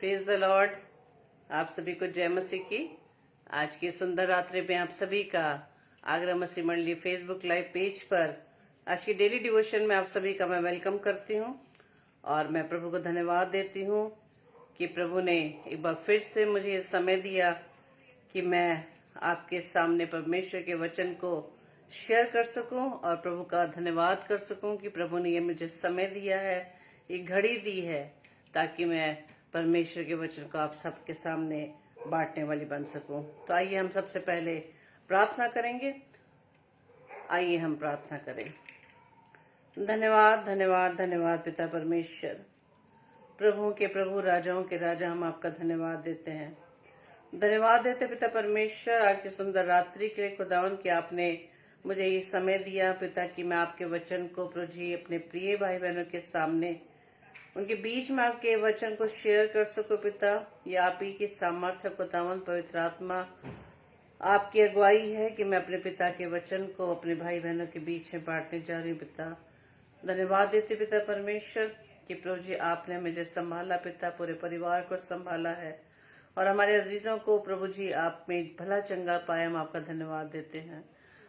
Praise the Lord. आप सभी को जय मसीह की। आज की सुंदर रात्रि में आप सभी का आगरा मसीह मंडली फेसबुक लाइव पेज पर आज की डेली डिवोशन में आप सभी का मैं वेलकम करती हूँ और मैं प्रभु को धन्यवाद देती हूँ कि प्रभु ने एक बार फिर से मुझे ये समय दिया कि मैं आपके सामने परमेश्वर के वचन को शेयर कर सकूं और प्रभु का धन्यवाद कर सकूं कि प्रभु ने ये मुझे समय दिया है, ये घड़ी दी है ताकि मैं परमेश्वर के वचन को आप सबके सामने बांटने वाली बन सकूं। तो आइए हम सबसे पहले प्रार्थना करेंगे। आइए हम प्रार्थना करें। धन्यवाद धन्यवाद धन्यवाद पिता परमेश्वर, प्रभुओं के प्रभु, राजाओं के राजा, हम आपका धन्यवाद देते हैं। धन्यवाद देते पिता परमेश्वर आज की सुंदर रात्रि के लिए खुदावन कि आपने मुझे ये समय दिया पिता कि मैं आपके वचन को प्रभु जी अपने प्रिय भाई बहनों के सामने उनके बीच में आपके वचन को शेयर कर सको पिता। ये आप ही की सामर्थ्य खुदावन पवित्र आत्मा आपकी अगुवाई है कि मैं अपने पिता के वचन को अपने भाई बहनों के बीच में बांटने जा रही हूँ पिता। धन्यवाद देते पिता परमेश्वर कि प्रभु जी आपने मुझे संभाला पिता, पूरे परिवार को संभाला है और हमारे अजीजों को प्रभु जी आप में भला चंगा पाए। हम आपका धन्यवाद देते हैं।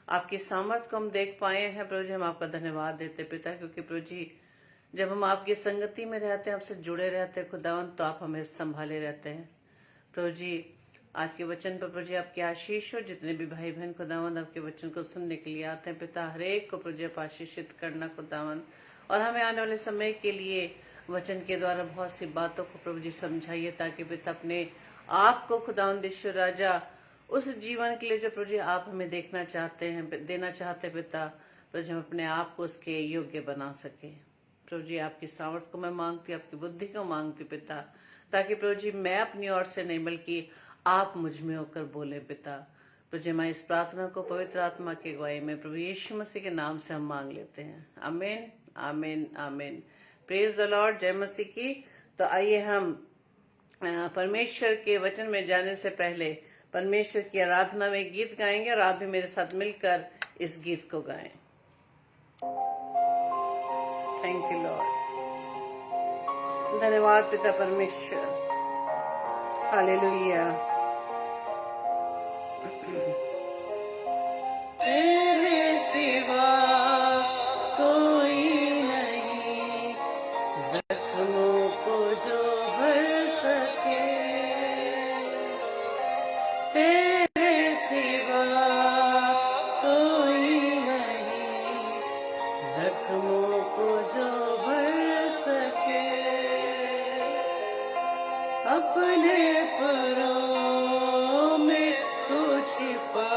आपकी सामर्थ को हम देख पाए हैं प्रभु जी, हम आपका धन्यवाद देते पिता, क्योंकि प्रभु जी जब हम आपकी संगति में रहते हैं, आपसे जुड़े रहते हैं खुदावन, तो आप हमें संभाले रहते हैं प्रभु जी। आज के वचन पर प्रभु जी आपकी आशीष हो। जितने भी भाई बहन खुदावन आपके वचन को सुनने के लिए आते हैं पिता, हरेक को प्रभु जी आप आशीषित करना खुदावन, और हमें आने वाले समय के लिए वचन के द्वारा बहुत सी बातों को प्रभु जी समझाइए ताकि पिता अपने आप को खुदावन देशो राजा उस जीवन के लिए जो प्रभु जी आप हमें देखना चाहते हैं, देना चाहते हैं पिता, प्रभु जी हम अपने आप को उसके योग्य बना सके। प्रभु जी आपकी सामर्थ को मैं मांगती, आपकी बुद्धि को मांगती पिता, ताकि प्रभु जी मैं अपनी ओर से नहीं बल्कि आप मुझ में होकर बोले पिता। प्रभु जी मैं इस प्रार्थना को पवित्र आत्मा की अगुवाई में प्रभु यीशु मसीह के नाम से हम मांग लेते हैं। आमीन आमीन आमीन। प्रेज द लॉर्ड, जय मसीह की। तो आइए हम परमेश्वर के वचन में जाने से पहले परमेश्वर की आराधना में गीत गाएंगे और आप भी मेरे साथ मिलकर इस गीत को गाएं। Thank you Lord. धन्यवाद पिता परमेश्वर। हालेलुया। तेरे सिवा कोई नहीं, जख्मों को जो भर सके। तेरे सिवा कोई नहीं, जख्मों को जो भर सके। अपने परों में तू छिपा,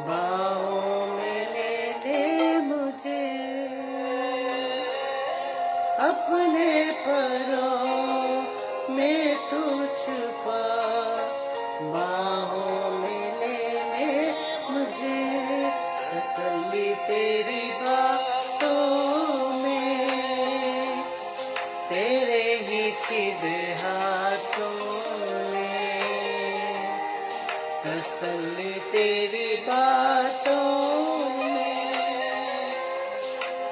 बाहों में ले ले मुझे। अपने परों में तू छिपा, बाहों में ले ले मुझे। तसल्ली तेरी बातों में, तेरे ही सीधे हाथों में। तसल्ली तेरी बातों में,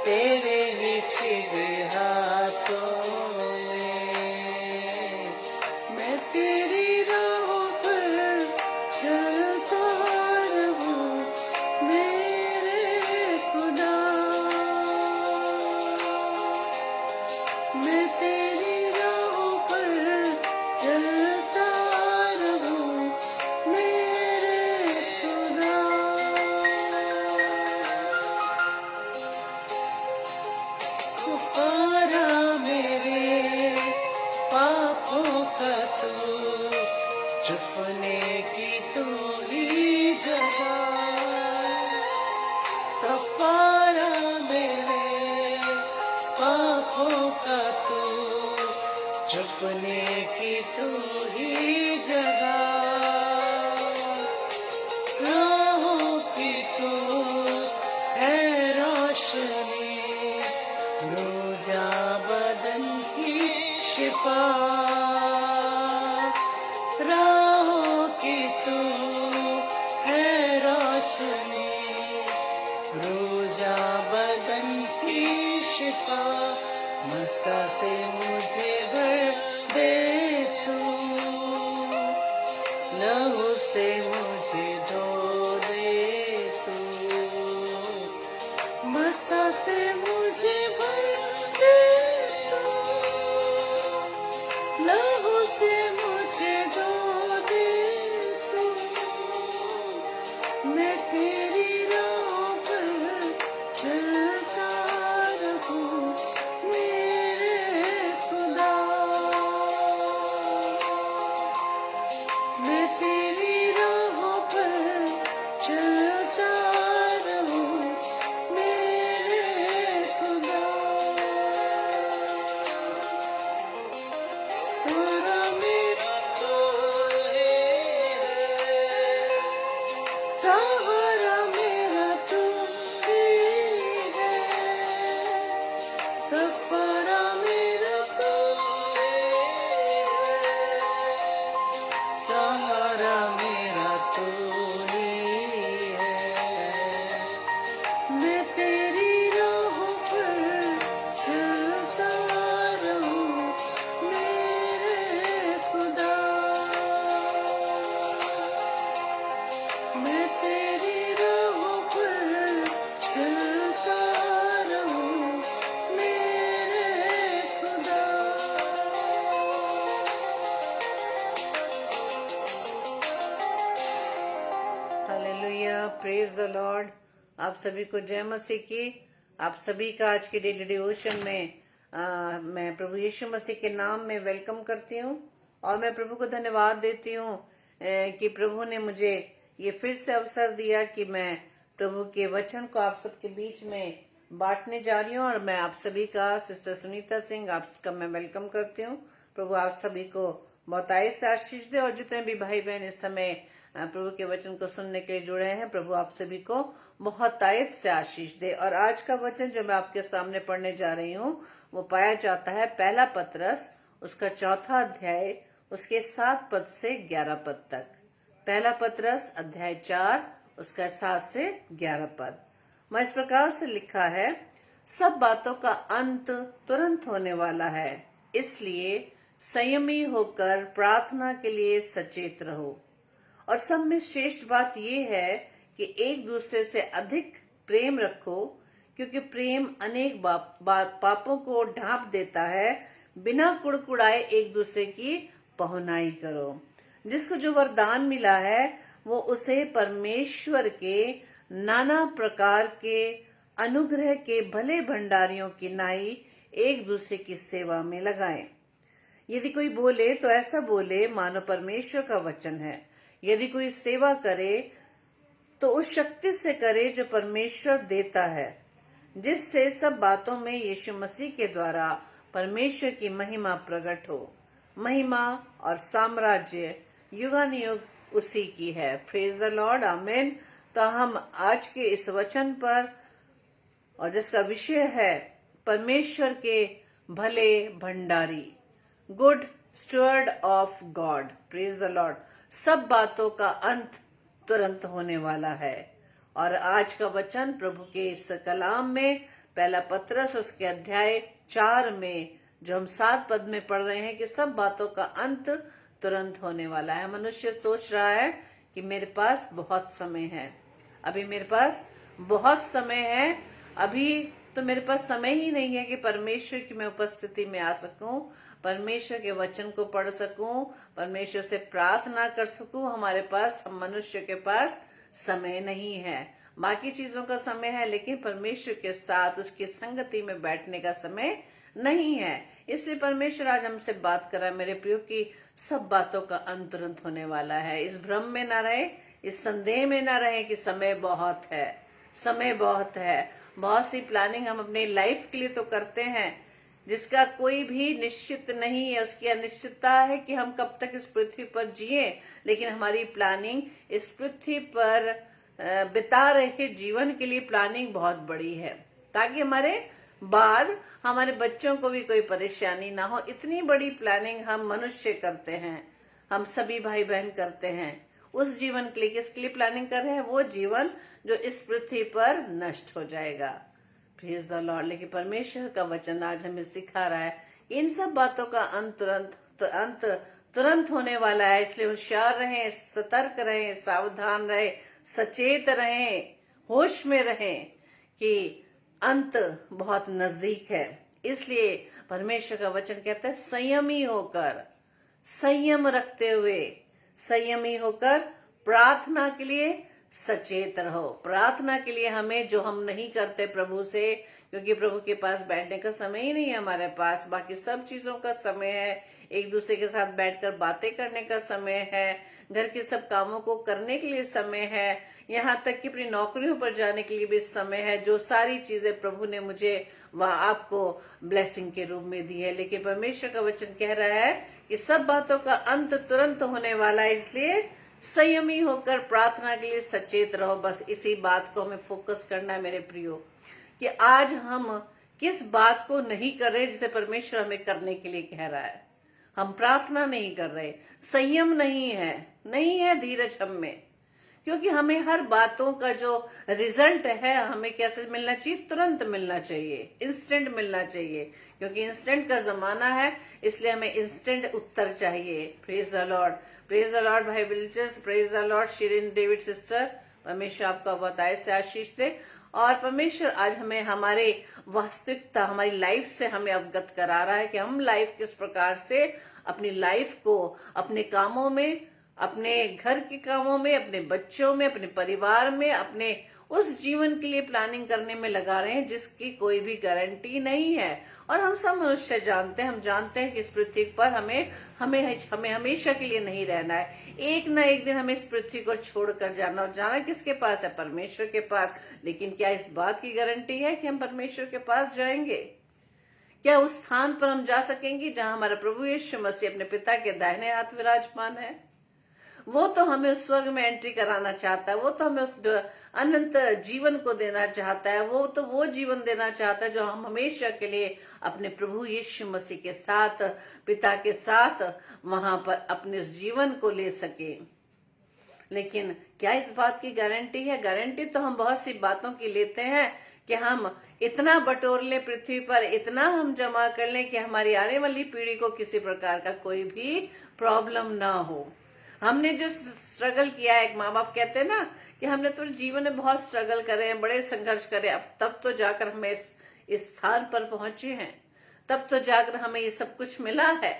तेरे ही सीधे हाथों में। मैं तेरी राहों पर चलता रहूं मेरे खुदा। मैं तेरी राहों पर चलता रहूं मेरे खुदा। कुफारा मेरे पापों का तू, छुपने की तू ही जगह। कफारा मेरे पापों का तू, छुपने की तू ही जगह। राहों की तू है रोशनी, रोजा बदन की शिफा। राहों की तू है रोशनी, रोजा बदन की शिफा। मस्ता से मुझे भर दे लहू से मुझे धो दे तू, मैं तेरी राहों पर चलता रहूं मेरे खुदा। मैं तेरी राहों पर चलता रहूं मेरे खुदा। सहारा मेरा तू ही है, सहारा मेरा तू ही है, कफारा मेरा तू ही है, सहारा मेरा तू ही है। मैं तेरी राहों पर चलता रहूं मेरे खुदा। मैं तेरी राहों पर चलता रहूं मेरे खुदा। Hallelujah, praise the Lord. आप सभी को जय मसीह की। आप सभी का आज के डेली डिवोशन में मैं प्रभु यीशु मसीह के नाम में वेलकम करती हूँ और मैं प्रभु को धन्यवाद देती हूँ कि प्रभु ने मुझे ये फिर से अवसर दिया कि मैं प्रभु के वचन को आप सबके बीच में बांटने जा रही हूँ। और मैं आप सभी का, सिस्टर सुनीता सिंह, आपका मैं वेलकम करती हूँ। प्रभु आप सभी को बहुत आय से आशीष दे। और जितने भी भाई बहन इस समय प्रभु के वचन को सुनने के लिए जुड़े हैं, प्रभु आप सभी को बहुत आयत से आशीष दे। और आज का वचन जो मैं आपके सामने पढ़ने जा रही हूँ वो पाया जाता है पहला पतरस उसका 4 अध्याय उसके 7 पद से 11 पद तक। पहला पतरस अध्याय 4 उसका 7 से 11 पद में इस प्रकार से लिखा है, सब बातों का अंत तुरंत होने वाला है, इसलिए संयमी होकर प्रार्थना के लिए सचेत रहो। और सब में श्रेष्ठ बात यह है कि एक दूसरे से अधिक प्रेम रखो, क्योंकि प्रेम अनेक पापों को ढांप देता है। बिना कुड़कुड़ाए एक दूसरे की पहुनाई करो। जिसको जो वरदान मिला है वो उसे परमेश्वर के नाना प्रकार के अनुग्रह के भले भंडारियों की नाई एक दूसरे की सेवा में लगाएं। यदि कोई बोले तो ऐसा बोले मानो परमेश्वर का वचन है। यदि कोई सेवा करे तो उस शक्ति से करे जो परमेश्वर देता है, जिससे सब बातों में यीशु मसीह के द्वारा परमेश्वर की महिमा प्रकट हो। महिमा और साम्राज्य युगानुयुग उसी की है। प्रेज द लॉर्ड, आमीन। तो हम आज के इस वचन पर, और जिसका विषय है परमेश्वर के भले Bhandari, good steward of God. Praise the Lord. सब बातों का अंत तुरंत होने वाला है। और आज का वचन प्रभु के इस कलाम में पहला पतरस उसके अध्याय 4 में जो हम 7 पद में पढ़ रहे हैं कि सब बातों का अंत तुरंत होने वाला है। मनुष्य सोच रहा है कि मेरे पास बहुत समय है, अभी मेरे पास बहुत समय है, अभी तो मेरे पास समय ही नहीं है कि परमेश्वर की मैं उपस्थिति में आ सकूं, परमेश्वर के वचन को पढ़ सकूं, परमेश्वर से प्रार्थना कर सकूं। हमारे पास, हम मनुष्य के पास समय नहीं है। बाकी चीजों का समय है, लेकिन परमेश्वर के साथ उसकी संगति में बैठने का समय नहीं है। इसलिए परमेश्वर आज हमसे बात कर रहा है, मेरे प्रियो, की सब बातों का अंत तुरंत होने वाला है। इस भ्रम में ना रहे, इस संदेह में ना रहे कि समय बहुत है, समय बहुत है। बहुत सी प्लानिंग हम अपनी लाइफ के लिए तो करते हैं जिसका कोई भी निश्चित नहीं है, उसकी अनिश्चितता है कि हम कब तक इस पृथ्वी पर जिए। लेकिन हमारी प्लानिंग इस पृथ्वी पर बिता रहे जीवन के लिए प्लानिंग बहुत बड़ी है, ताकि हमारे बाद हमारे बच्चों को भी कोई परेशानी ना हो। इतनी बड़ी प्लानिंग हम मनुष्य करते हैं, हम सभी भाई बहन करते हैं उस जीवन के लिए। किसके लिए प्लानिंग कर रहे हैं? वो जीवन जो इस पृथ्वी पर नष्ट हो जाएगा। Praise the Lord. लेकिन परमेश्वर का वचन आज हमें सिखा रहा है इन सब बातों का अंत तुरंत होने वाला है। इसलिए होशियार रहें, सतर्क रहें, सावधान रहें, सचेत रहें, होश में रहें कि अंत बहुत नजदीक है। इसलिए परमेश्वर का वचन कहता है संयमी होकर, संयम रखते हुए, संयमी होकर प्रार्थना के लिए सचेत रहो। प्रार्थना के लिए हमें, जो हम नहीं करते प्रभु से, क्योंकि प्रभु के पास बैठने का समय ही नहीं है हमारे पास, बाकी सब चीजों का समय है, एक दूसरे के साथ बैठकर बातें करने का समय है, घर के सब कामों को करने के लिए समय है, यहाँ तक कि अपनी नौकरियों पर जाने के लिए भी समय है। जो सारी चीजें प्रभु ने मुझे व आपको ब्लेसिंग के रूप में दी है, लेकिन परमेश्वर का वचन कह रहा है कि सब बातों का अंत तुरंत होने वाला है, इसलिए संयमी होकर प्रार्थना के लिए सचेत रहो। बस इसी बात को हमें फोकस करना है मेरे प्रियो, कि आज हम किस बात को नहीं कर रहे जिसे परमेश्वर हमें करने के लिए कह रहा है। हम प्रार्थना नहीं कर रहे, संयम नहीं है धीरज हम में, क्योंकि हमें हर बातों का जो रिजल्ट है हमें कैसे मिलना चाहिए, तुरंत मिलना चाहिए, इंस्टेंट मिलना चाहिए, क्योंकि इंस्टेंट का जमाना है, इसलिए हमें इंस्टेंट उत्तर चाहिए। Praise the Lord, praise the Lord भाई विल्चर्स, praise the Lord Shireen David sister. परमेश्वर आपका बहुत आय से आशीष दे, और परमेश्वर आज हमें हमारे वास्तविकता, हमारी लाइफ से हमें अवगत करा रहा है कि हम लाइफ किस प्रकार से अपनी लाइफ को अपने कामों में, अपने घर के कामों में, अपने बच्चों में, अपने परिवार में, अपने उस जीवन के लिए प्लानिंग करने में लगा रहे हैं जिसकी कोई भी गारंटी नहीं है। और हम सब मनुष्य जानते हैं, हम जानते हैं कि इस पृथ्वी पर हमें हमेशा के लिए नहीं रहना है। एक ना एक दिन हमें इस पृथ्वी को छोड़कर जाना, और जाना किसके पास है, परमेश्वर के पास। लेकिन क्या इस बात की गारंटी है कि हम परमेश्वर के पास जाएंगे? क्या उस स्थान पर हम जा सकेंगे जहां हमारा प्रभु यीशु मसीह अपने पिता के दाहिने हाथ विराजमान है? वो तो हमें उस स्वर्ग में एंट्री कराना चाहता है, वो तो हमें उस अनंत जीवन को देना चाहता है, वो तो वो जीवन देना चाहता है जो हम हमेशा के लिए अपने प्रभु यीशु मसीह के साथ, पिता के साथ वहां पर अपने उस जीवन को ले सके। लेकिन क्या इस बात की गारंटी है? गारंटी तो हम बहुत सी बातों की लेते हैं कि हम इतना बटोर लें पृथ्वी पर, इतना हम जमा कर लें कि हमारी आने वाली पीढ़ी को किसी प्रकार का कोई भी प्रॉब्लम ना हो। हमने जो स्ट्रगल किया है, एक माँ बाप कहते हैं ना कि हमने तो जीवन में बहुत स्ट्रगल करे हैं, बड़े संघर्ष करे, अब तब तो जाकर हमें इस स्थान पर पहुंचे हैं, तब तो जाकर हमें ये सब कुछ मिला है।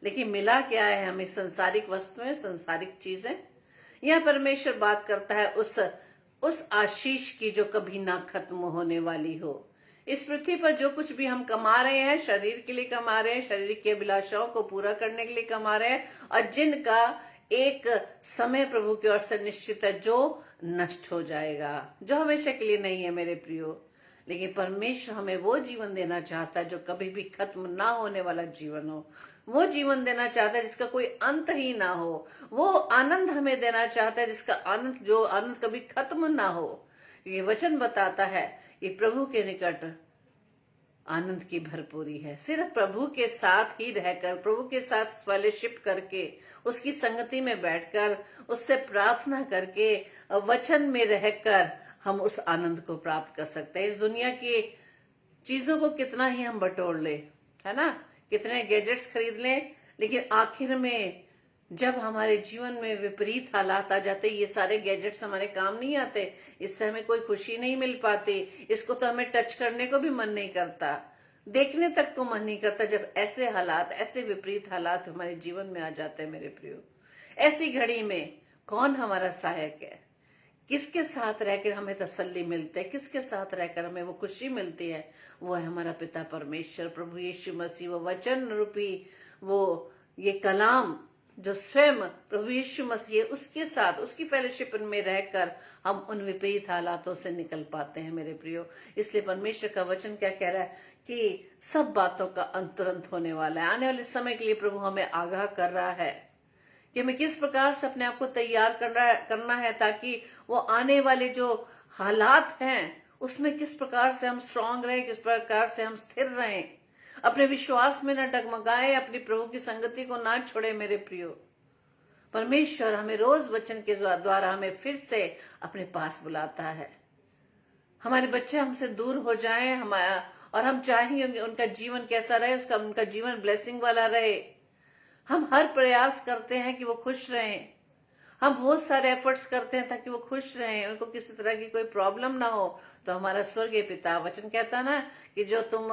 लेकिन मिला क्या है हमें? संसारिक वस्तुएं, संसारिक चीजें। यह परमेश्वर बात करता है उस आशीष की जो कभी ना खत्म होने वाली हो। इस पृथ्वी पर जो कुछ भी हम कमा रहे हैं, शरीर के लिए कमा रहे हैं, शरीर की अभिलाषाओं को पूरा करने के लिए कमा रहे हैं, और जिनका एक समय प्रभु की ओर से निश्चित है जो नष्ट हो जाएगा, जो हमेशा के लिए नहीं है मेरे प्रियो। लेकिन परमेश्वर हमें वो जीवन देना चाहता है जो कभी भी खत्म ना होने वाला जीवन हो, वो जीवन देना चाहता है जिसका कोई अंत ही ना हो, वो आनंद हमें देना चाहता है जिसका आनंद, जो आनंद कभी खत्म ना हो। ये वचन बताता है कि प्रभु के निकट आनंद की भरपूरी है। सिर्फ प्रभु के साथ ही रहकर, प्रभु के साथ फेलोशिप करके, उसकी संगति में बैठकर, उससे प्रार्थना करके, वचन में रहकर हम उस आनंद को प्राप्त कर सकते हैं। इस दुनिया की चीजों को कितना ही हम बटोर ले, है ना, कितने गैजेट्स खरीद लें, लेकिन आखिर में जब हमारे जीवन में विपरीत हालात आ जाते, ये सारे गैजेट्स हमारे काम नहीं आते, इससे हमें कोई खुशी नहीं मिल पाती, इसको तो हमें टच करने को भी मन नहीं करता, देखने तक को मन नहीं करता। जब ऐसे हालात, ऐसे विपरीत हालात हमारे जीवन में आ जाते हैं मेरे प्रियो, ऐसी घड़ी में कौन हमारा सहायक है? किसके साथ रहकर हमें तसल्ली मिलती है, किसके साथ रहकर हमें वो खुशी मिलती है? वो है हमारा पिता परमेश्वर, प्रभु यीशु मसीह, वो वचन रूपी, वो ये कलाम जो स्वयं प्रभु यीशु मसीह, उसके साथ, उसकी फेलोशिप में रहकर हम उन विपरीत हालातों से निकल पाते हैं मेरे प्रियो। इसलिए परमेश्वर का वचन क्या कह रहा है कि सब बातों का अंत तुरंत होने वाला है। आने वाले समय के लिए प्रभु हमें आगाह कर रहा है कि हमें किस प्रकार से अपने आप को तैयार करना है, ताकि वो आने वाले जो हालात हैं उसमें किस प्रकार से हम स्ट्रांग रहें, किस प्रकार से हम स्थिर रहें, अपने विश्वास में न डगमगाए, अपनी प्रभु की संगति को ना छोड़े मेरे प्रियो। परमेश्वर हमें रोज वचन के द्वारा हमें फिर से अपने पास बुलाता है। हमारे बच्चे हमसे दूर हो जाएं, और हम चाहेंगे उनका जीवन कैसा रहे, उनका जीवन ब्लेसिंग वाला रहे। हम हर प्रयास करते हैं कि वो खुश रहें, हम बहुत सारे एफर्ट्स करते हैं ताकि वो खुश रहें, उनको किसी तरह की कोई प्रॉब्लम ना हो। तो हमारा स्वर्गीय पिता, वचन कहता ना कि जो तुम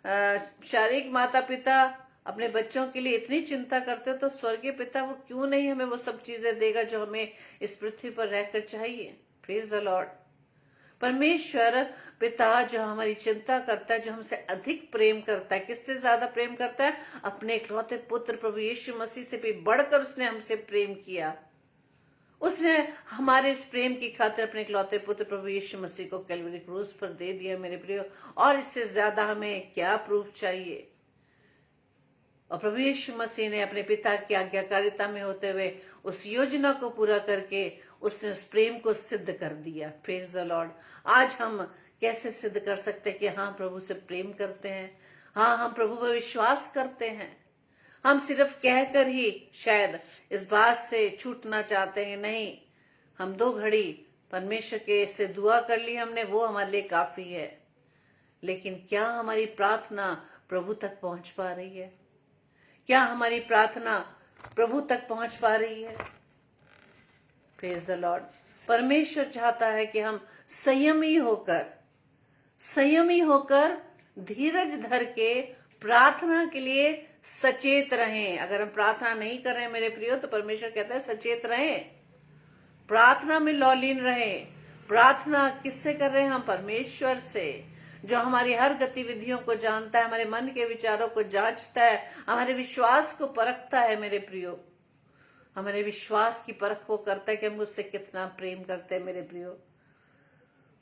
शारीरिक माता पिता अपने बच्चों के लिए इतनी चिंता करते हो, तो स्वर्गीय पिता वो क्यों नहीं हमें वो सब चीजें देगा जो हमें इस पृथ्वी पर रहकर चाहिए। Praise the Lord. परमेश्वर पिता जो हमारी चिंता करता है, जो हमसे अधिक प्रेम करता है, किससे ज्यादा प्रेम करता है? अपने इकलौते पुत्र प्रभु यीशु मसीह से भी बढ़कर उसने हमसे प्रेम किया। उसने हमारे इस प्रेम की खातिर अपने इकलौते पुत्र प्रभु यीशु मसीह को कैलवरी क्रूस पर दे दिया मेरे प्रियो। और इससे ज्यादा हमें क्या प्रूफ चाहिए? और प्रभु यीशु मसीह ने अपने पिता की आज्ञाकारिता में होते हुए उस योजना को पूरा करके उसने उस प्रेम को सिद्ध कर दिया। Praise the Lord. आज हम कैसे सिद्ध कर सकते हैं कि हाँ प्रभु से प्रेम करते हैं, हाँ हम प्रभु पर विश्वास करते हैं। हम सिर्फ कहकर ही शायद इस बात से छूटना चाहते हैं, नहीं, हम 2 घड़ी परमेश्वर के से दुआ कर ली हमने, वो हमारे लिए काफी है। लेकिन क्या हमारी प्रार्थना प्रभु तक पहुंच पा रही है? क्या हमारी प्रार्थना प्रभु तक पहुंच पा रही है? Praise the Lord. परमेश्वर चाहता है कि हम संयमी होकर धीरज धर के प्रार्थना के लिए सचेत रहें। अगर हम प्रार्थना नहीं कर रहे हैं मेरे प्रियो, तो परमेश्वर कहता है सचेत रहें, प्रार्थना में लौलीन रहें। प्रार्थना किससे कर रहे हैं हम? परमेश्वर से, जो हमारी हर गतिविधियों को जानता है, हमारे मन के विचारों को जांचता है, हमारे विश्वास को परखता है मेरे प्रियो। हमारे विश्वास की परख वो करता है कि हम उससे कितना प्रेम करते हैं मेरे प्रियो।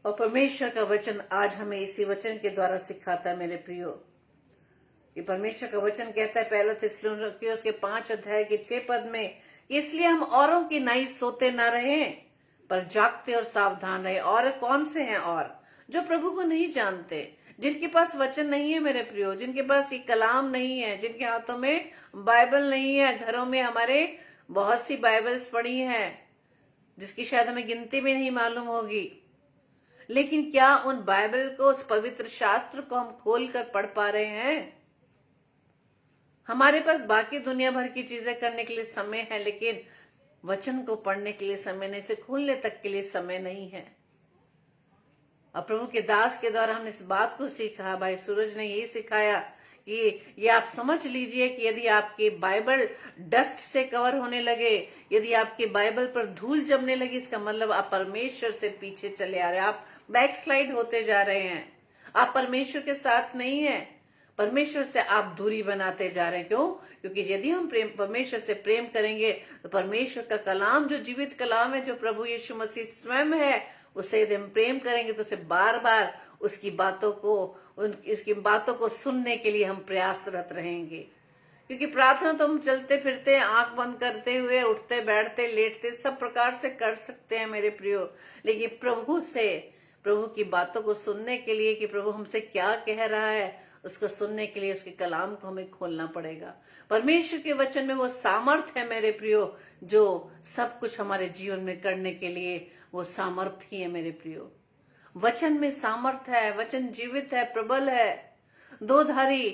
और परमेश्वर का वचन आज हमें इसी वचन के द्वारा सिखाता है मेरे प्रियो। ये परमेश्वर का वचन कहता है 1 थिस्सलुनीकियों के 5 अध्याय के 6 पद में, इसलिए हम औरों की नाई सोते न रहें, पर जागते और सावधान रहे। और कौन से हैं? और जो प्रभु को नहीं जानते, जिनके पास वचन नहीं है मेरे प्रियो, जिनके पास ये कलाम नहीं है, जिनके हाथों में बाइबल नहीं है। घरों में हमारे बहुत सी बाइबल्स पड़ी हैं जिसकी शायद हमें गिनती में नहीं मालूम होगी, लेकिन क्या उन बाइबल को, उस पवित्र शास्त्र को हम खोल कर पढ़ पा रहे हैं? हमारे पास बाकी दुनिया भर की चीजें करने के लिए समय है, लेकिन वचन को पढ़ने के लिए समय नहीं, इसे खोलने तक के लिए समय नहीं है। और प्रभु के दास के द्वारा हमने इस बात को सीखा, भाई सूरज ने यही सिखाया कि ये आप समझ लीजिए कि यदि आपकी बाइबल डस्ट से कवर होने लगे, यदि आपकी बाइबल पर धूल जमने लगी, इसका मतलब आप परमेश्वर से पीछे चले आ रहे हैं, आप बैकस्लाइड होते जा रहे हैं, आप परमेश्वर के साथ नहीं है, परमेश्वर से आप दूरी बनाते जा रहे हैं। क्यों? क्योंकि यदि हम परमेश्वर से प्रेम करेंगे तो परमेश्वर का कलाम जो जीवित कलाम है, जो प्रभु यीशु मसीह स्वयं है, उसे यदि हम प्रेम करेंगे तो उसे बार बार उसकी बातों को सुनने के लिए हम प्रयासरत रहेंगे। क्योंकि प्रार्थना तो हम चलते फिरते, आंख बंद करते हुए, उठते बैठते लेटते सब प्रकार से कर सकते हैं मेरे प्रियो, लेकिन प्रभु की बातों को सुनने के लिए कि प्रभु हमसे क्या कह रहा है, उसको सुनने के लिए उसके कलाम को हमें खोलना पड़ेगा। परमेश्वर के वचन में वो सामर्थ है मेरे प्रियो, जो सब कुछ हमारे जीवन में करने के लिए वो सामर्थ ही है मेरे प्रियो। वचन में सामर्थ है, वचन जीवित है, प्रबल है, 2 धारी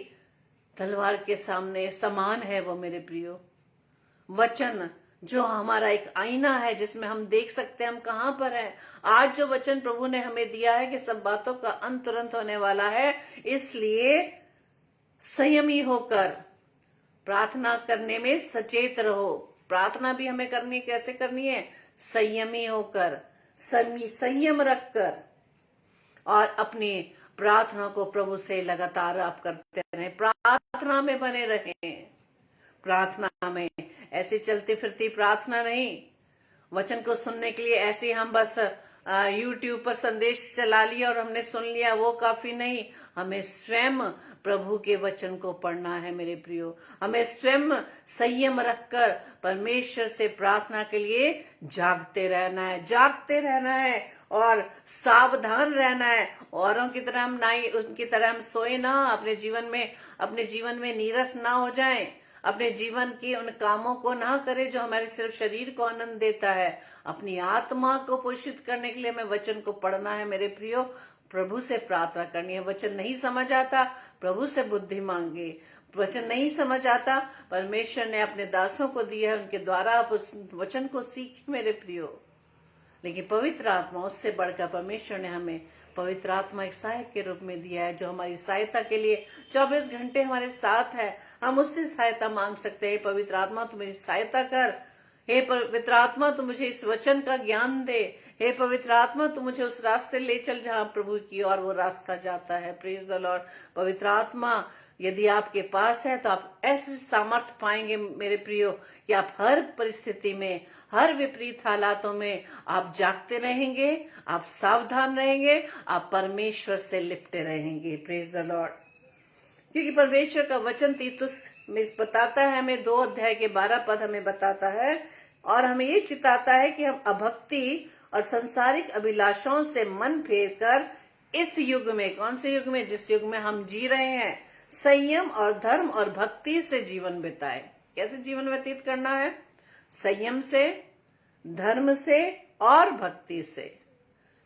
तलवार के सामने समान है वो मेरे प्रियो। वचन जो हमारा एक आईना है जिसमें हम देख सकते हैं हम कहां पर हैं। आज जो वचन प्रभु ने हमें दिया है कि सब बातों का अंत तुरंत होने वाला है, इसलिए संयमी होकर प्रार्थना करने में सचेत रहो। प्रार्थना भी हमें करनी, कैसे करनी है? संयमी होकर, संयम रखकर, और अपनी प्रार्थना को प्रभु से लगातार आप करते रहें, प्रार्थना में बने रहें। प्रार्थना में ऐसे चलती फिरती प्रार्थना नहीं, वचन को सुनने के लिए ऐसे हम बस YouTube पर संदेश चला लिया और हमने सुन लिया, वो काफी नहीं। हमें स्वयं प्रभु के वचन को पढ़ना है मेरे प्रियो। हमें स्वयं संयम रखकर परमेश्वर से प्रार्थना के लिए जागते रहना है और सावधान रहना है। औरों की तरह हम उनकी तरह हम सोए ना, अपने जीवन में नीरस ना हो जाएं, अपने जीवन के उन कामों को ना करें जो हमारे सिर्फ शरीर को आनंद देता है। अपनी आत्मा को पोषित करने के लिए हमें वचन को पढ़ना है मेरे प्रियो, प्रभु से प्रार्थना करनी है। वचन नहीं समझ आता, प्रभु से बुद्धि मांगे। वचन नहीं समझ आता, परमेश्वर ने अपने दासों को दिया है, उनके द्वारा आप उस वचन को सीखें मेरे प्रियो। लेकिन पवित्र आत्मा, उससे बढ़कर परमेश्वर ने हमें पवित्र आत्मा एक सहायक के रूप में दिया है, जो हमारी सहायता के लिए 24 घंटे हमारे साथ है। हम उससे सहायता मांग सकते हैं। पवित्र आत्मा तू मेरी सहायता कर, हे पवित्र आत्मा तू मुझे इस वचन का ज्ञान दे, हे पवित्र आत्मा तू मुझे उस रास्ते ले चल जहां प्रभु की और वो रास्ता जाता है। Praise the Lord. पवित्र आत्मा यदि आपके पास है तो आप ऐसे सामर्थ पाएंगे मेरे प्रियो कि आप हर परिस्थिति में, हर विपरीत हालातों में आप जागते रहेंगे, आप सावधान रहेंगे, आप परमेश्वर से लिपटे रहेंगे। Praise the Lord. क्योंकि परमेश्वर का वचन तीतुस में बताता है, हमें 2 अध्याय के 12 पद हमें बताता है और हमें ये चिताता है कि हम अभक्ति और संसारिक अभिलाषाओं से मन फेर कर इस युग में, कौन से युग में, जिस युग में हम जी रहे हैं, संयम और धर्म और भक्ति से जीवन बिताए। कैसे जीवन व्यतीत करना है? संयम से, धर्म से और भक्ति से।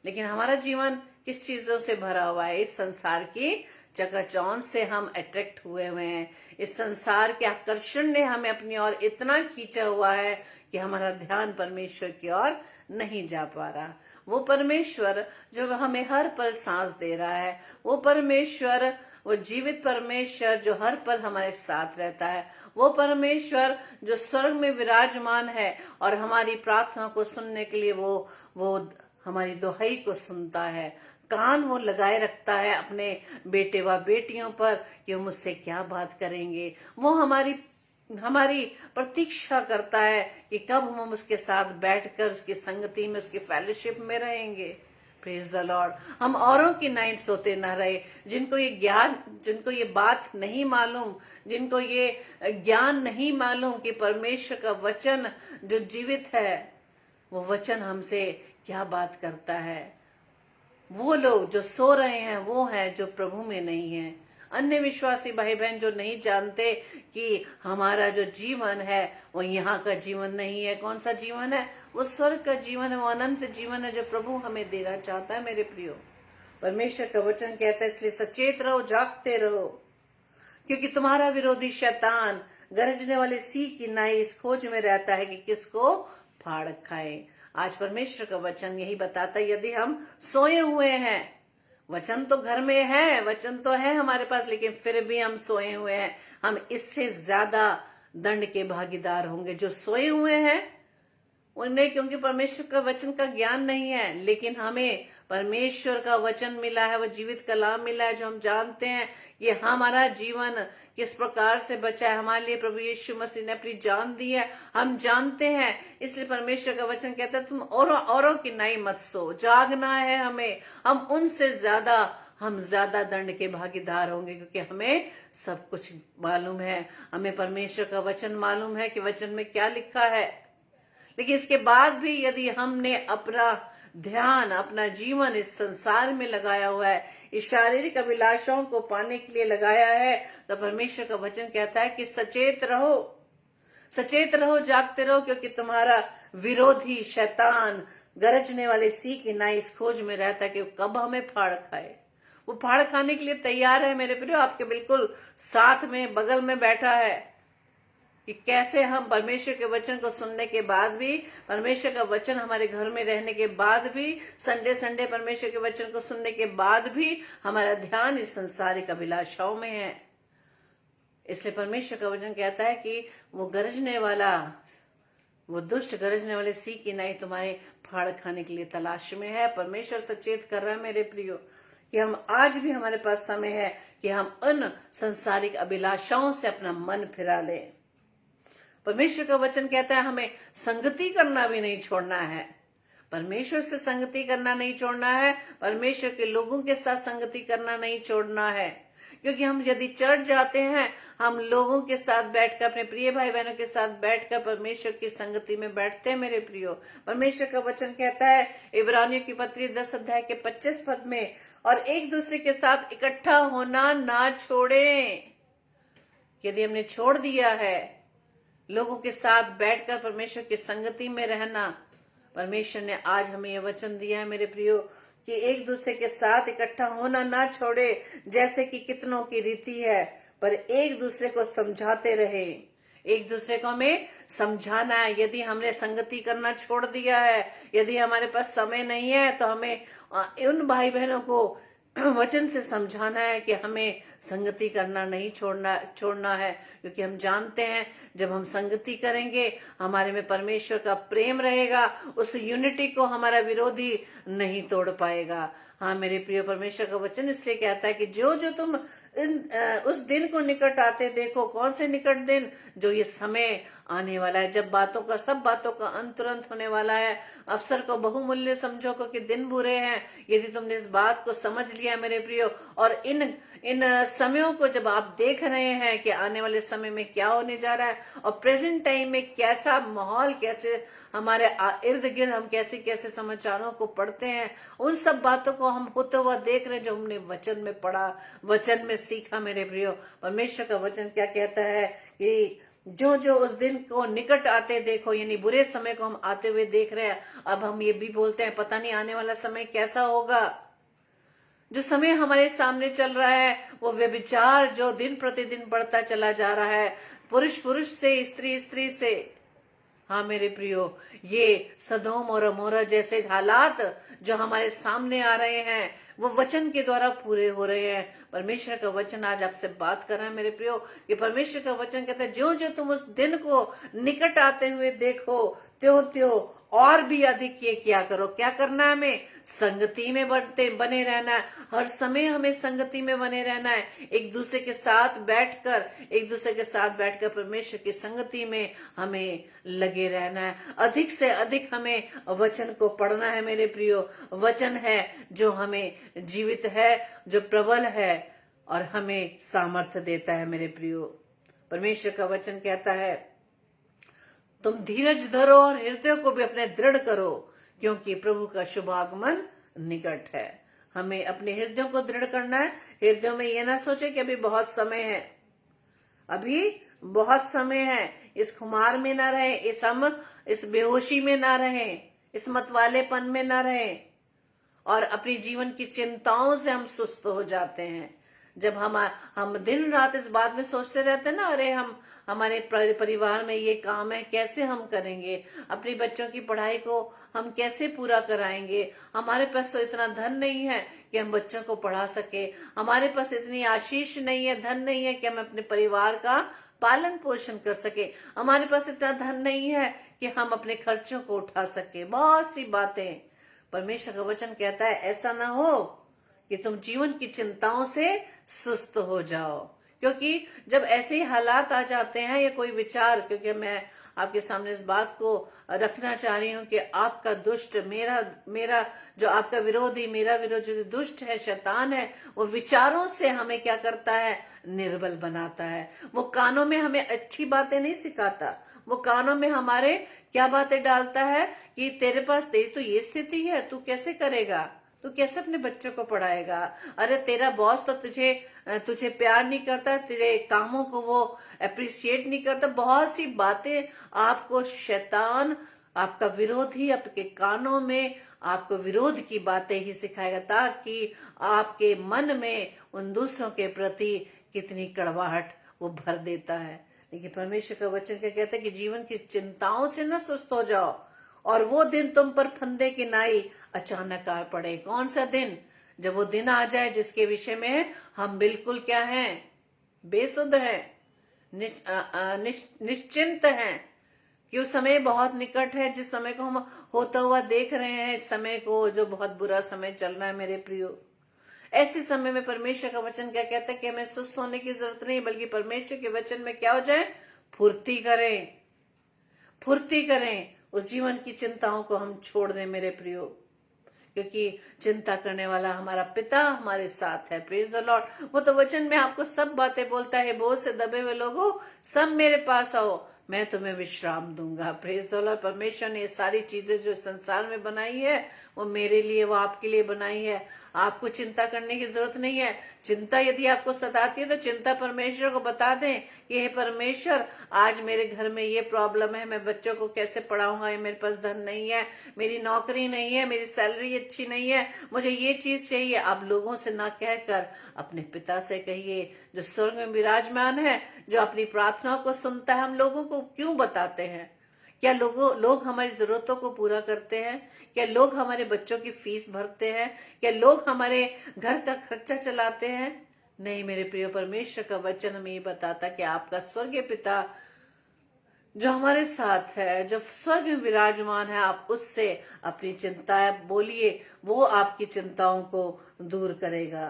लेकिन हमारा जीवन किस चीजों से भरा हुआ है? इस संसार की चकाचौंध से हम अट्रैक्ट हुए हैं। इस संसार के आकर्षण ने हमें अपनी ओर इतना खींचा हुआ है कि हमारा ध्यान परमेश्वर की ओर नहीं जा पा रहा। वो परमेश्वर जो हमें हर पल सांस दे रहा है, वो परमेश्वर, वो जीवित परमेश्वर जो हर पल हमारे साथ रहता है, वो परमेश्वर जो स्वर्ग में विराजमान है और हमारी प्रार्थना को सुनने के लिए वो हमारी दुहाई को सुनता है। कान वो लगाए रखता है अपने बेटे व बेटियों पर कि वो मुझसे क्या बात करेंगे। वो हमारी प्रतीक्षा करता है कि कब हम उसके साथ बैठकर उसकी संगति में, उसकी फेलोशिप में रहेंगे। Praise the Lord. हम औरों की नाइट सोते ना रहे, जिनको ये ज्ञान, जिनको ये बात नहीं मालूम, जिनको ये ज्ञान नहीं मालूम कि परमेश्वर का वचन जो जीवित है, वो वचन हमसे क्या बात करता है। वो लोग जो सो रहे हैं वो हैं जो प्रभु में नहीं है। अन्य विश्वासी भाई बहन जो नहीं जानते कि हमारा जो जीवन है वो यहाँ का जीवन नहीं है। कौन सा जीवन है? वो स्वर्ग का जीवन है, वो अनंत जीवन है जो प्रभु हमें देना चाहता है। मेरे प्रियो, परमेश्वर का वचन कहता है, इसलिए सचेत रहो, जागते रहो, क्योंकि तुम्हारा विरोधी शैतान गरजने वाले सिंह की नाई इस खोज में रहता है कि किसको फाड़ खाए। आज परमेश्वर का वचन यही बताता है, यदि हम सोए हुए हैं, वचन तो घर में है, वचन तो है हमारे पास, लेकिन फिर भी हम सोए हुए हैं, हम इससे ज्यादा दंड के भागीदार होंगे। जो सोए हुए हैं उन्हें, क्योंकि परमेश्वर का वचन का ज्ञान नहीं है, लेकिन हमें परमेश्वर का वचन मिला है, वो जीवित कलाम मिला है, जो हम जानते हैं ये हमारा जीवन किस प्रकार से बचा है। हमारे लिए प्रभु यीशु मसीह ने अपनी जान दी है, हम जानते हैं। इसलिए परमेश्वर का वचन कहता है, तुम औरों की नाई मत सो, जागना है हमें। हम उनसे ज्यादा दंड के भागीदार होंगे, क्योंकि हमें सब कुछ मालूम है। हमें परमेश्वर का वचन मालूम है कि वचन में क्या लिखा है। लेकिन इसके बाद भी यदि हमने अपना ध्यान, अपना जीवन इस संसार में लगाया हुआ है, इस शारीरिक अभिलाषाओं को पाने के लिए लगाया है, तो परमेश्वर का वचन कहता है कि सचेत रहो, जागते रहो, क्योंकि तुम्हारा विरोधी शैतान गरजने वाले सिंह की नाई इस खोज में रहता है कि कब हमें फाड़ खाए। वो फाड़ खाने के लिए तैयार है मेरे प्रियो, आपके बिल्कुल साथ में, बगल में बैठा है कि कैसे हम परमेश्वर के वचन को सुनने के बाद भी, परमेश्वर का वचन हमारे घर में रहने के बाद भी, संडे परमेश्वर के वचन को सुनने के बाद भी हमारा ध्यान इस संसारिक अभिलाषाओं में है। इसलिए परमेश्वर का वचन कहता है कि वो दुष्ट गरजने वाले सिंह की नाई तुम्हारे फाड़ खाने के लिए तलाश में है। परमेश्वर सचेत कर रहा है मेरे प्रियो कि हम आज भी, हमारे पास समय है कि हम उन संसारिक अभिलाषाओं से अपना मन फिरा लें। परमेश्वर का वचन कहता है हमें संगति करना भी नहीं छोड़ना है, परमेश्वर से संगति करना नहीं छोड़ना है, परमेश्वर के लोगों के साथ संगति करना नहीं छोड़ना है। क्योंकि हम यदि चर्च जाते हैं, हम लोगों के साथ बैठकर, अपने प्रिय भाई बहनों के साथ बैठकर परमेश्वर की संगति में बैठते हैं मेरे प्रियो। परमेश्वर का वचन कहता है इब्रानियों की पत्री 10 अध्याय के 25 पद में, और एक दूसरे के साथ इकट्ठा होना ना छोड़ें। यदि हमने छोड़ दिया है लोगों के साथ बैठकर परमेश्वर की संगति में रहना, परमेश्वर ने आज हमें यह वचन दिया है मेरे प्रियो कि एक दूसरे के साथ इकट्ठा होना ना छोड़े, जैसे कि कितनों की रीति है, पर एक दूसरे को समझाते रहे। एक दूसरे को हमें समझाना है। यदि हमने संगति करना छोड़ दिया है, यदि हमारे पास समय नहीं है, तो हमें उन भाई बहनों को वचन से समझाना है कि हमें संगति करना नहीं छोड़ना है, क्योंकि हम जानते हैं जब हम संगति करेंगे हमारे में परमेश्वर का प्रेम रहेगा, उस यूनिटी को हमारा विरोधी नहीं तोड़ पाएगा। हाँ मेरे प्रिय, परमेश्वर का वचन इसलिए कहता है कि जो जो तुम उस दिन को निकट आते देखो। कौन से निकट दिन? जो ये समय आने वाला है, जब सब बातों का अंत तुरंत होने वाला है। अवसर को बहुमूल्य समझो क्योंकि दिन बुरे हैं। यदि तुमने इस बात को समझ लिया मेरे प्रियो, और इन समयों को जब आप देख रहे हैं कि आने वाले समय में क्या होने जा रहा है, और प्रेजेंट टाइम में कैसा माहौल, कैसे हमारे इर्द गिर्द हम कैसे कैसे समाचारों को पढ़ते हैं, उन सब बातों को हम होते हुआ देख रहे हैं जो हमने वचन में पढ़ा, वचन में सीखा। मेरे प्रियो, परमेश्वर का वचन क्या कहता है कि जो जो उस दिन को निकट आते देखो, यानी बुरे समय को हम आते हुए देख रहे हैं। अब हम ये भी बोलते हैं पता नहीं आने वाला समय कैसा होगा। जो समय हमारे सामने चल रहा है वो व्यभिचार जो दिन प्रतिदिन बढ़ता चला जा रहा है, पुरुष पुरुष से, स्त्री स्त्री से। हाँ मेरे प्रियो, ये सदोम और अमोरा जैसे हालात जो हमारे सामने आ रहे हैं वो वचन के द्वारा पूरे हो रहे हैं। परमेश्वर का वचन आज आपसे बात कर रहा है मेरे प्रियो, कि परमेश्वर का वचन कहता है जो जो तुम उस दिन को निकट आते हुए देखो, त्यों त्यों और भी अधिक ये क्या करो। क्या करना है? हमें संगति में बने रहना है। हर समय हमें संगति में बने रहना है। एक दूसरे के साथ बैठकर परमेश्वर की संगति में हमें लगे रहना है। अधिक से अधिक हमें वचन को पढ़ना है मेरे प्रियो। वचन है जो हमें जीवित है, जो प्रबल है और हमें सामर्थ्य देता है मेरे प्रियो। परमेश्वर का वचन कहता है तुम धीरज धरो और हृदय को भी अपने दृढ़ करो, क्योंकि प्रभु का शुभ आगमन निकट है। हमें अपने हृदयों को दृढ़ करना है। हृदयों में ये ना सोचे कि अभी बहुत समय है, अभी बहुत समय है। इस खुमार में ना रहे, इस बेहोशी में ना रहे, इस मतवालेपन में ना रहे, और अपनी जीवन की चिंताओं से हम सुस्त हो जाते हैं। जब हम दिन रात इस बात में सोचते रहते हैं ना, अरे हमारे परिवार में ये काम है, कैसे हम करेंगे, अपने बच्चों की पढ़ाई को हम कैसे पूरा कराएंगे, हमारे पास तो इतना धन नहीं है कि हम बच्चों को पढ़ा सके, हमारे पास इतनी आशीष नहीं है, धन नहीं है कि हम अपने परिवार का पालन पोषण कर सके, हमारे पास इतना धन नहीं है कि हम अपने खर्चों को उठा सके। बहुत सी बातें। परमेश्वर का वचन कहता है ऐसा ना हो कि तुम जीवन की चिंताओं से सुस्त हो जाओ, क्योंकि जब ऐसे ही हालात आ जाते हैं या कोई विचार, क्योंकि मैं आपके सामने इस बात को रखना चाह रही हूँ कि आपका दुष्ट, मेरा जो आपका विरोधी, मेरा विरोधी जो दुष्ट है, शैतान है, वो विचारों से हमें क्या करता है? निर्बल बनाता है। वो कानों में हमें अच्छी बातें नहीं सिखाता, वो कानों में हमारे क्या बातें डालता है कि तेरे तो ये स्थिति है, तू कैसे करेगा, तू कैसे अपने बच्चों को पढ़ाएगा, अरे तेरा बॉस तो तुझे प्यार नहीं करता, तेरे कामों को वो अप्रिशिएट नहीं करता। बहुत सी बातें आपको शैतान, आपका विरोधी, आपके कानों में आपको विरोध की बातें ही सिखाएगा, ताकि आपके मन में उन दूसरों के प्रति कितनी कड़वाहट वो भर देता है। लेकिन परमेश्वर का वचन क्या कहता है कि जीवन की चिंताओं से न सुस्त हो जाओ, और वो दिन तुम पर फंदे की नाई अचानक आ पड़े। कौन सा दिन? जब वो दिन आ जाए जिसके विषय में हम बिल्कुल क्या हैं? बेसुध हैं, निश्चिंत हैं कि उस समय बहुत निकट है, जिस समय को हम होता हुआ देख रहे हैं, इस समय को जो बहुत बुरा समय चल रहा है मेरे प्रियो। ऐसे समय में परमेश्वर का वचन क्या कहता है कि हमें सुस्त होने की जरूरत नहीं, बल्कि परमेश्वर के वचन में क्या हो जाए? फुर्ती करें, फुर्ती करें। उस जीवन की चिंताओं को हम छोड़ दें मेरे प्रियो, क्योंकि चिंता करने वाला हमारा पिता हमारे साथ है। Praise the Lord. वो तो वचन में आपको सब बातें बोलता है, बोझ से दबे हुए लोगों सब मेरे पास आओ, मैं तुम्हें विश्राम दूंगा। Praise the Lord. परमेश्वर ने ये सारी चीजें जो संसार में बनाई है वो मेरे लिए, वो आपके लिए बनाई है। आपको चिंता करने की जरूरत नहीं है। चिंता यदि आपको सताती है तो चिंता परमेश्वर को बता दें कि हे परमेश्वर, आज मेरे घर में ये प्रॉब्लम है, मैं बच्चों को कैसे पढ़ाऊंगा, ये मेरे पास धन नहीं है, मेरी नौकरी नहीं है, मेरी सैलरी अच्छी नहीं है, मुझे ये चीज चाहिए। आप लोगों से ना कहकर अपने पिता से कहिए जो स्वर्ग में विराजमान है, जो अपनी प्रार्थनाओं को सुनता है। हम लोगों को क्यों बताते हैं? क्या लोग हमारी जरूरतों को पूरा करते हैं? क्या लोग हमारे बच्चों की फीस भरते हैं? क्या लोग हमारे घर का खर्चा चलाते हैं? नहीं मेरे प्रिय, परमेश्वर का वचन हमें ये बताता कि आपका स्वर्गीय पिता जो हमारे साथ है, जो स्वर्ग में विराजमान है, आप उससे अपनी चिंताएं बोलिए, वो आपकी चिंताओं को दूर करेगा।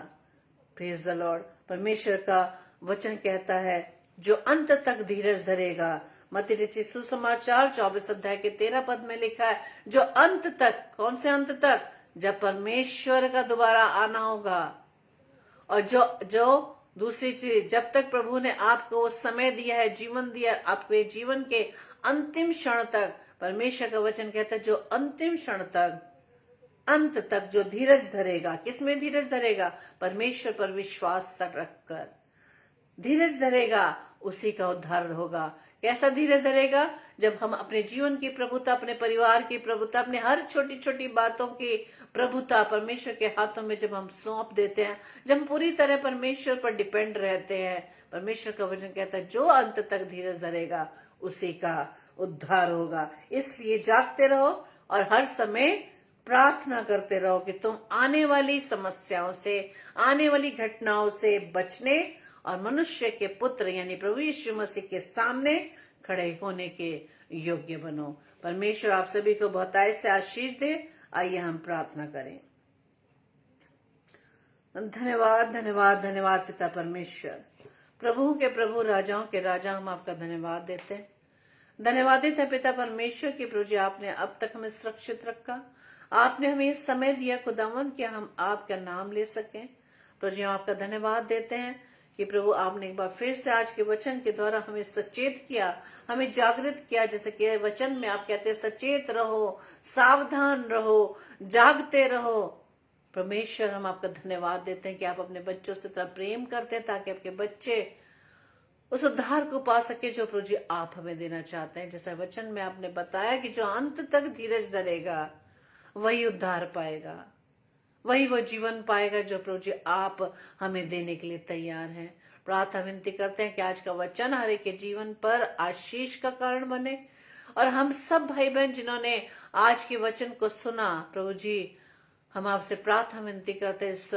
Praise the Lord. परमेश्वर का वचन कहता है जो अंत तक धीरज धरेगा। मत्ती रचित सुसमाचार 24 अध्याय के 13 पद में लिखा है जो अंत तक, कौन से अंत तक? जब परमेश्वर का दोबारा आना होगा। और जो दूसरी चीज, जब तक प्रभु ने आपको वो समय दिया है, जीवन दिया, आपके जीवन के अंतिम क्षण तक, परमेश्वर का वचन कहता है जो अंतिम क्षण तक, अंत तक जो धीरज धरेगा। किसमें धीरज धरेगा? परमेश्वर पर विश्वास रखकर धीरज धरेगा, उसी का उद्धार होगा। कैसा धीरज धरेगा? जब हम अपने जीवन की प्रभुता, अपने परिवार की प्रभुता, अपने हर छोटी छोटी बातों की प्रभुता परमेश्वर के हाथों में जब हम सौंप देते हैं, जब हम पूरी तरह परमेश्वर पर डिपेंड रहते हैं। परमेश्वर का वचन कहता है जो अंत तक धीरज धरेगा उसी का उद्धार होगा। इसलिए जागते रहो और हर समय प्रार्थना करते रहो कि तुम आने वाली समस्याओं से, आने वाली घटनाओं से बचने और मनुष्य के पुत्र यानी प्रभु यीशु मसीह के सामने खड़े होने के योग्य बनो। परमेश्वर आप सभी को बहुतायत से आशीष दे। आइए हम प्रार्थना करें। धन्यवाद धन्यवाद धन्यवाद पिता परमेश्वर, प्रभु के प्रभु, राजाओं के राजा, हम आपका धन्यवाद देते हैं। धन्यवादित है पिता परमेश्वर की प्रभु जी, आपने अब तक हमें सुरक्षित रखा। आपने हमें समय दिया खुदावंद कि हम आपका नाम ले सकें। प्रभु जी हम आपका धन्यवाद देते हैं कि प्रभु आपने एक बार फिर से आज के वचन के द्वारा हमें सचेत किया, हमें जागृत किया। जैसे कि वचन में आप कहते हैं सचेत रहो, सावधान रहो, जागते रहो। परमेश्वर हम आपका धन्यवाद देते हैं कि आप अपने बच्चों से इतना प्रेम करते हैं ताकि आपके बच्चे उस उद्धार को पा सके जो प्रभु जी आप हमें देना चाहते हैं। जैसा वचन में आपने बताया कि जो अंत तक धीरज धरेगा वही उद्धार पाएगा, वही वो जीवन पाएगा जो प्रभु जी आप हमें देने के लिए तैयार हैं। प्रार्थना विनती करते हैं कि आज का वचन हर एक के जीवन पर आशीष का कारण बने। और हम सब भाई बहन जिन्होंने आज के वचन को सुना, प्रभु जी हम आपसे प्रार्थना विनती करते हैं इस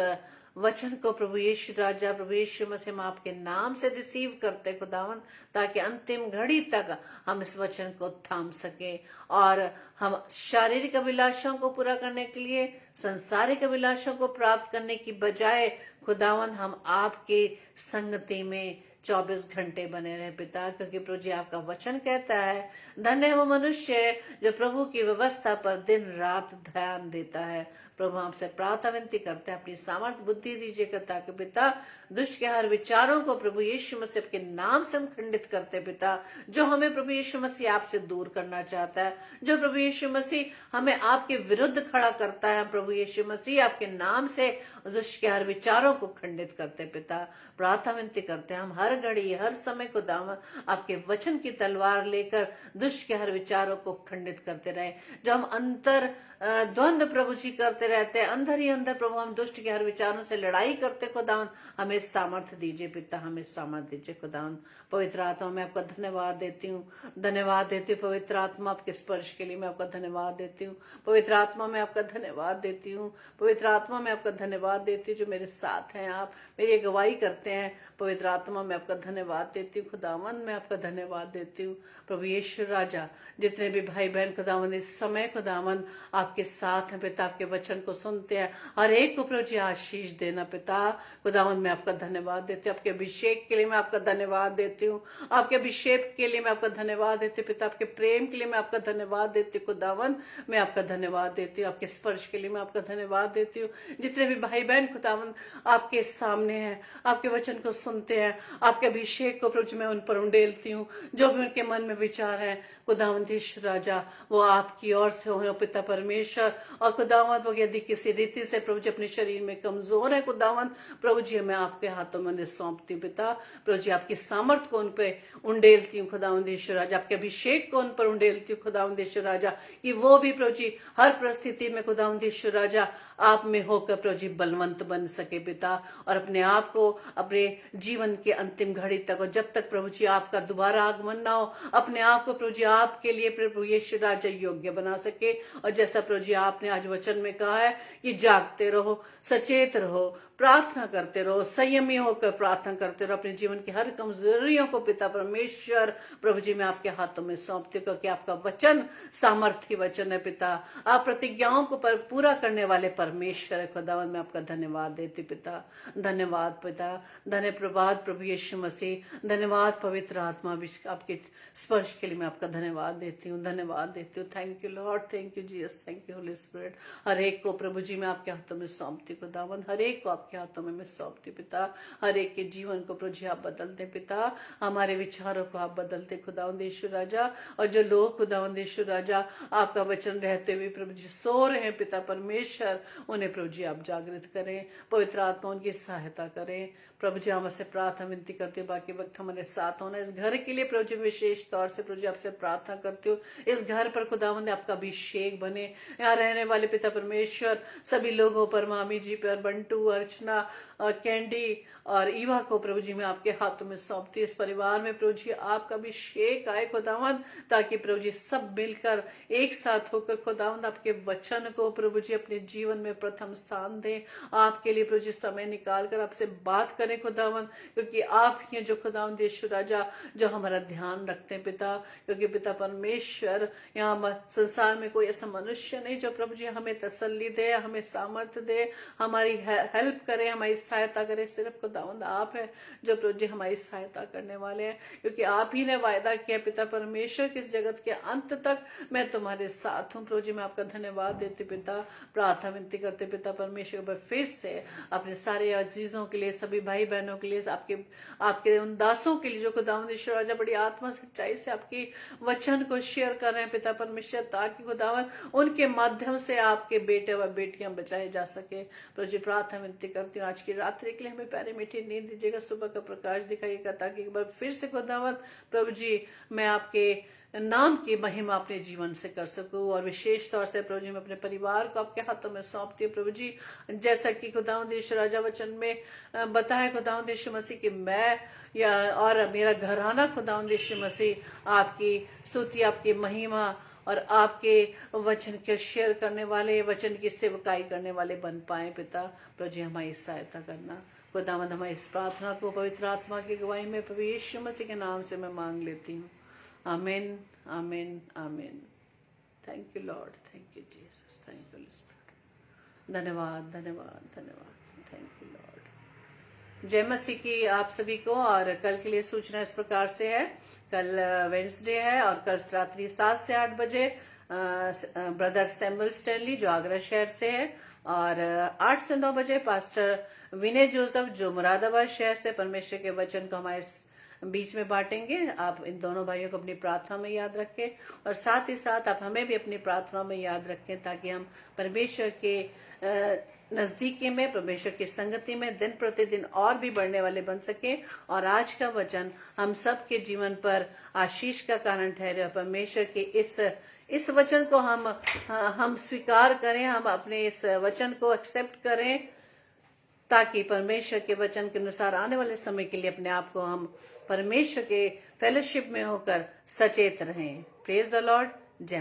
वचन को प्रभु यीशु राजा, प्रभु यीशु मसीह हम आपके नाम से रिसीव करते खुदावन, ताकि अंतिम घड़ी तक हम इस वचन को थाम सके और हम शारीरिक अभिलाषाओं को पूरा करने के लिए, संसारिक अभिलाषाओं को प्राप्त करने की बजाय खुदावन हम आपके संगति में 24 घंटे बने रहे पिता। क्योंकि प्रभु जी आपका वचन कहता है धन्य वो मनुष्य जो प्रभु की व्यवस्था पर दिन रात ध्यान देता है। प्रभु आपसे प्रार्थना विनती करते हैं अपनी सामर्थ बुद्धि दीजिएगा ताकि पिता दुष्ट के हर विचारों को प्रभु यीशु मसीह के नाम से हम खंडित करते पिता, जो हमें प्रभु यीशु मसीह आपसे दूर करना चाहता है, जो प्रभु यीशु मसीह हमें आपके विरुद्ध खड़ा करता है। प्रभु यीशु मसीह आपके नाम से दुष्ट के हर विचारों को खंडित करते पिता। प्रार्थना विनती करते हैं हम हर घड़ी हर समय को दाम आपके वचन की तलवार लेकर दुष्ट के हर विचारों को खंडित करते रहे। जो हम अंतर द्वंद प्रभु जी करते रहते हैं, अंदर ही अंदर प्रभु हम दुष्ट के हर विचारों से लड़ाई करते खुदावन, हमें सामर्थ्य दीजिए पिता, हमें सामर्थ्य दीजिए खुदावन। पवित्र आत्मा मैं आपका धन्यवाद देती हूँ, धन्यवाद देती हूँ पवित्र आत्मा, आपके स्पर्श के लिए मैं आपका धन्यवाद देती हूँ। पवित्र आत्मा मैं आपका धन्यवाद देती हूँ, पवित्र आत्मा मैं आपका धन्यवाद देती हूँ जो मेरे साथ हैं, आप मेरी अगुवाई करते हैं। पवित्र आत्मा मैं आपका धन्यवाद देती हूँ खुदावन, मैं आपका धन्यवाद देती हूँ। प्रभु यीशु राजा जितने भी भाई बहन खुदावन इस समय खुदावन आपके साथ हैं पिता, आपके वचन को सुनते हैं, हर एक को प्रभु जी आशीष देना पिता। खुदावन मैं आपका धन्यवाद देती हूँ, आपके अभिषेक के लिए मैं आपका धन्यवाद देती हूँ, आपके अभिषेक के लिए मैं आपका धन्यवाद देती हूँ पिता, आपके प्रेम के लिए मैं आपका धन्यवाद देती हूँ खुदावन, मैं आपका धन्यवाद देती हूँ, आपके स्पर्श के लिए मैं आपका धन्यवाद देती हूँ। जितने भी भाई बहन खुदावन आपके सामने हैं, आपके वचन को सुनते हैं, आपके अभिषेक को प्रभु मैं उन पर उंडेलती हूँ। जो भी उनके मन में विचार है खुदावंत यीशु राजा वो आपकी ओर से हो पिता परमेश्वर, और खुदावंत वो ये यदि किसी रीति से प्रभु जी अपने शरीर में कमजोर है खुदावन, प्रभु जी मैं आपके हाथों में उन्हें सौंपती हूँ पिता। प्रभु जी आपकी सामर्थ को उन पे उंडेलती हूँ खुदावंद यीशु राजा, आपके अभिषेक को उन पर उंडेलती हूँ खुदावंद यीशु राजा, कि वो भी प्रभु जी हर परिस्थिति में खुदावंद यीशु राजा आप में होकर प्रभु जी बलवंत बन सके पिता, और अपने आप को अपने जीवन के अंतिम घड़ी तक, और जब तक प्रभु जी आपका दोबारा आगमन ना हो, अपने आप को प्रभु जी आपके लिए प्रभु यीशु राजा योग्य बना सके। और जैसा प्रभु जी आपने आज वचन में कहा है कि जागते रहो, सचेत रहो, प्रार्थना करते रहो, संयमी होकर प्रार्थना करते रहो, अपने जीवन की हर कमजोरियों को पिता परमेश्वर प्रभु जी मैं आपके हाथों में सौंपती हूँ, क्योंकि आपका वचन सामर्थी वचन है पिता। आप प्रतिज्ञाओं को पर पूरा करने वाले परमेश्वर है खुदावन, मैं आपका धन्यवाद देती पिता। धन्यवाद पिता, धन्य प्रभात प्रभु यीशु मसीह, धन्यवाद पवित्र आत्मा, आपके स्पर्श के लिए मैं आपका धन्यवाद देती हूँ, धन्यवाद देती हूँ। Thank you Lord, thank you Jesus, thank you Holy Spirit. हर एक को प्रभु जी मैं आपके हाथों में सौंपती खुदावन, हर एक को आपके हाथों में मैं सौंपती पिता। हर एक के जीवन को प्रभु जी आप बदलते पिता, हमारे विचारों को आप बदलते खुदावंद यीशु राजा। और जो लोग खुदावंद यीशु राजा आपका वचन रहते हुए प्रभु जी सो रहे हैं पिता परमेश्वर, उन्हें प्रभु जी आप जागृत करें, पवित्र आत्मा उनकी सहायता करें। प्रभु जी हमसे प्रार्थना विनती करते हो, बाकी वक्त हमारे साथ होना। इस घर के लिए प्रभु जी विशेष तौर से प्रभु जी आपसे प्रार्थना करते हो, इस घर पर खुदावंद आपका अभिषेक बने। यहाँ रहने वाले पिता परमेश्वर सभी लोगों पर, मामी जी पर, बंटू, अर्चना और कैंडी और ईवा को प्रभु जी मैं आपके हाथों में सौंपती। इस परिवार में प्रभु जी आपका अभिषेक आए खुदावंद, ताकि प्रभु जी सब मिलकर एक साथ होकर खुदावंद आपके वचन को प्रभु जी अपने जीवन में प्रथम स्थान दें। आपके लिए प्रभु जी समय निकाल कर आपसे बात करें खुदावंद, क्योंकि आप ही हैं जो खुदावंद यीशु राजा जो हमारा ध्यान रखते हैं पिता। क्योंकि पिता परमेश्वर यहाँ संसार में कोई ऐसा मनुष्य नहीं जो प्रभु जी हमें तसल्ली दे, हमें सामर्थ्य दे, हमारी हेल्प करे, हमारी सहायता करे। सिर्फ खुदावंद आप है जो प्रभु जी हमारी सहायता करने वाले हैं, क्योंकि आप ही ने वायदा किया पिता परमेश्वर कि इस जगत के अंत तक मैं तुम्हारे साथ हूँ। प्रभु जी मैं आपका धन्यवाद देती पिता, प्रार्थना विनती करते पिता परमेश्वर पर फिर से अपने सारे अजीजों के लिए, सभी भाई बहनों के लिए, आपके उन दासों के लिए जो खुदावंद यीशु राजा बड़ी आत्मा सच्चाई से आपकी वचन को शेयर कर रहे हैं पिता परमेश्वर, ताकि खुदावंद उनके माध्यम से आपके बेटे व बेटियां बचाए जा सके। प्रभु जी प्रार्थना विनती करती हूँ आज की रात्रि के लिए हमें प्यारी मीठी नींद दीजिएगा, सुबह का प्रकाश दिखाइएगा, ताकि एक बार फिर से खुदावंद प्रभु जी मैं आपके नाम की महिमा अपने जीवन से कर सकूं। और विशेष तौर से प्रभु जी मैं अपने परिवार को आपके हाथों में सौंपती हूँ प्रभु जी, जैसा कि खुदावंद यीशु राजा वचन में बताया खुदावंद यीशु मसीह कि मैं या और मेरा घराना खुदावंद यीशु मसीह आपकी स्तुति, आपकी महिमा और आपके वचन के शेयर करने वाले, वचन की सेवकाई करने वाले बन पाए पिता। प्रभु जी हमारी सहायता करना खुदावंद। हमारी इस प्रार्थना को पवित्र आत्मा की गवाही में प्रभु यीशु मसीह के नाम से मैं मांग लेती हूँ। आमीन, आमीन, आमीन। Thank you Lord, thank you Jesus, thank you Lord. धन्यवाद, धन्यवाद, धन्यवाद। Thank you Lord. जय मसीह की आप सभी को। और कल के लिए सूचना इस प्रकार से है, कल वेडनेसडे है और कल रात्रि 7 से 8 बजे ब्रदर सैमुअल स्टैनली जो आगरा शहर से है, और 8 से 9 बजे पास्टर विनय जोसेफ जो मुरादाबाद शहर से परमेश्वर के वचन को हमारे बीच में बांटेंगे। आप इन दोनों भाइयों को अपनी प्रार्थना में याद रखें, और साथ ही साथ आप हमें भी अपनी प्रार्थना में याद रखें, ताकि हम परमेश्वर के नजदीकी में, परमेश्वर की संगति में दिन प्रतिदिन और भी बढ़ने वाले बन सके। और आज का वचन हम सब के जीवन पर आशीष का कारण ठहरे। परमेश्वर के इस वचन को हम स्वीकार करें, हम अपने इस वचन को एक्सेप्ट करें, ताकि परमेश्वर के वचन के अनुसार आने वाले समय के लिए अपने आप को हम परमेश्वर के फेलोशिप में होकर सचेत रहें। Praise the Lord.